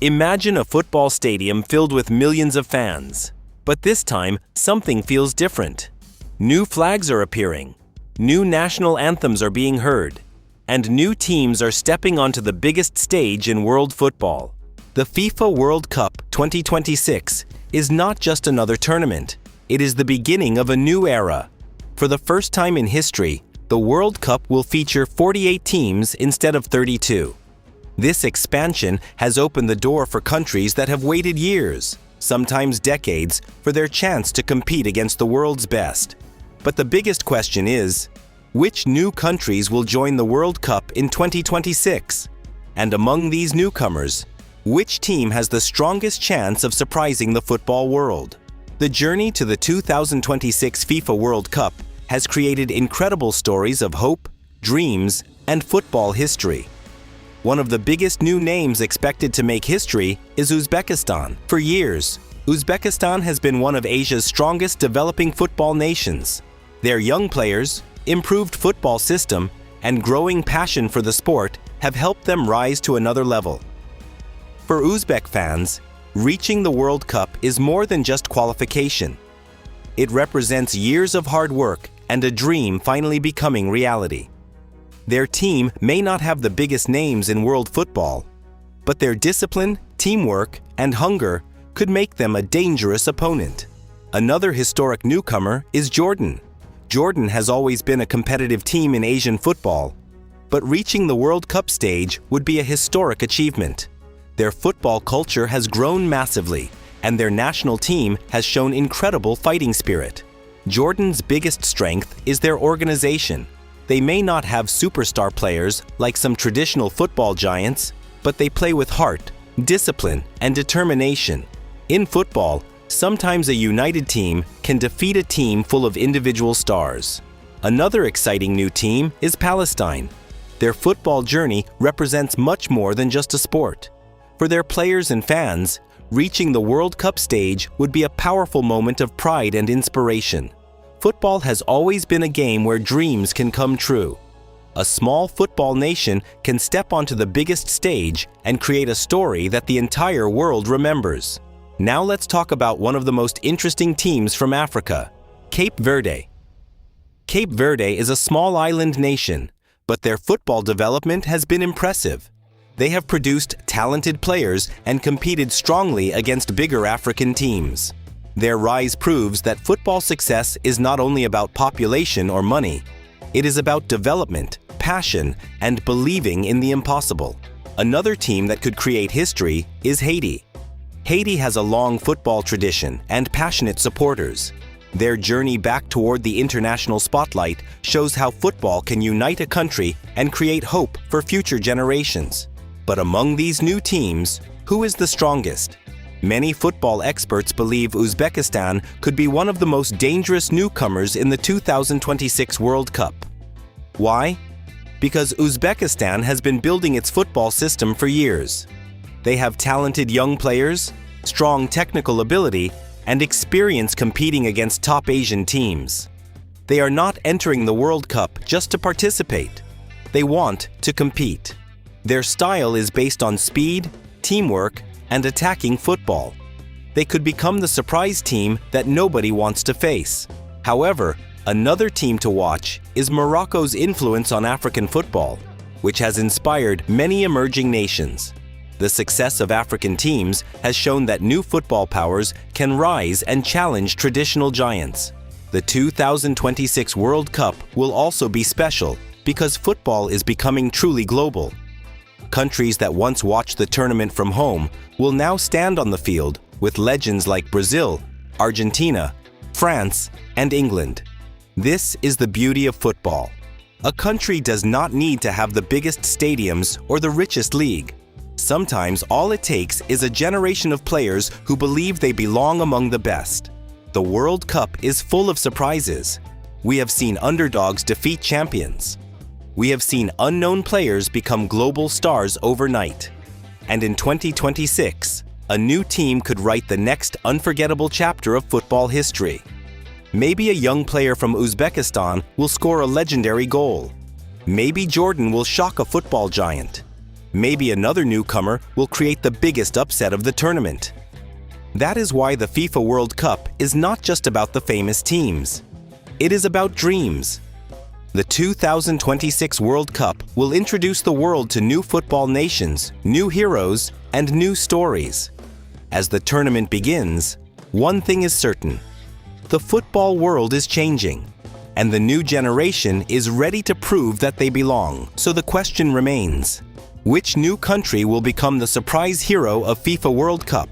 Imagine a football stadium filled with millions of fans. But this time, something feels different. New flags are appearing, new national anthems are being heard, and new teams are stepping onto the biggest stage in world football. The FIFA World Cup 2026 is not just another tournament, it is the beginning of a new era. For the first time in history, the World Cup will feature 48 teams instead of 32. This expansion has opened the door for countries that have waited years, sometimes decades, for their chance to compete against the world's best. But the biggest question is, which new countries will join the World Cup in 2026? And among these newcomers, which team has the strongest chance of surprising the football world? The journey to the 2026 FIFA World Cup has created incredible stories of hope, dreams, and football history. One of the biggest new names expected to make history is Uzbekistan. For years, Uzbekistan has been one of Asia's strongest developing football nations. Their young players, improved football system, and growing passion for the sport have helped them rise to another level. For Uzbek fans, reaching the World Cup is more than just qualification. It represents years of hard work and a dream finally becoming reality. Their team may not have the biggest names in world football, but their discipline, teamwork, and hunger could make them a dangerous opponent. Another historic newcomer is Jordan. Jordan has always been a competitive team in Asian football, but reaching the World Cup stage would be a historic achievement. Their football culture has grown massively, and their national team has shown incredible fighting spirit. Jordan's biggest strength is their organization. They may not have superstar players like some traditional football giants, but they play with heart, discipline, and determination. In football, sometimes a united team can defeat a team full of individual stars. Another exciting new team is Palestine. Their football journey represents much more than just a sport. For their players and fans, reaching the World Cup stage would be a powerful moment of pride and inspiration. Football has always been a game where dreams can come true. A small football nation can step onto the biggest stage and create a story that the entire world remembers. Now let's talk about one of the most interesting teams from Africa, Cape Verde. Cape Verde is a small island nation, but their football development has been impressive. They have produced talented players and competed strongly against bigger African teams. Their rise proves that football success is not only about population or money, it is about development, passion, and believing in the impossible. Another team that could create history is Haiti. Haiti has a long football tradition and passionate supporters. Their journey back toward the international spotlight shows how football can unite a country and create hope for future generations. But among these new teams, who is the strongest? Many football experts believe Uzbekistan could be one of the most dangerous newcomers in the 2026 World Cup. Why? Because Uzbekistan has been building its football system for years. They have talented young players, strong technical ability, and experience competing against top Asian teams. They are not entering the World Cup just to participate. They want to compete. Their style is based on speed, teamwork, and attacking football. They could become the surprise team that nobody wants to face. However, another team to watch is Morocco's influence on African football, which has inspired many emerging nations. The success of African teams has shown that new football powers can rise and challenge traditional giants. The 2026 World Cup will also be special because football is becoming truly global. Countries that once watched the tournament from home will now stand on the field with legends like Brazil, Argentina, France, and England. This is the beauty of football. A country does not need to have the biggest stadiums or the richest league. Sometimes all it takes is a generation of players who believe they belong among the best. The World Cup is full of surprises. We have seen underdogs defeat champions. We have seen unknown players become global stars overnight. And in 2026, a new team could write the next unforgettable chapter of football history. Maybe a young player from Uzbekistan will score a legendary goal. Maybe Jordan will shock a football giant. Maybe another newcomer will create the biggest upset of the tournament. That is why the FIFA World Cup is not just about the famous teams. It is about dreams. The 2026 World Cup will introduce the world to new football nations, new heroes, and new stories. As the tournament begins, one thing is certain: the football world is changing, and the new generation is ready to prove that they belong. So the question remains: which new country will become the surprise hero of FIFA World Cup?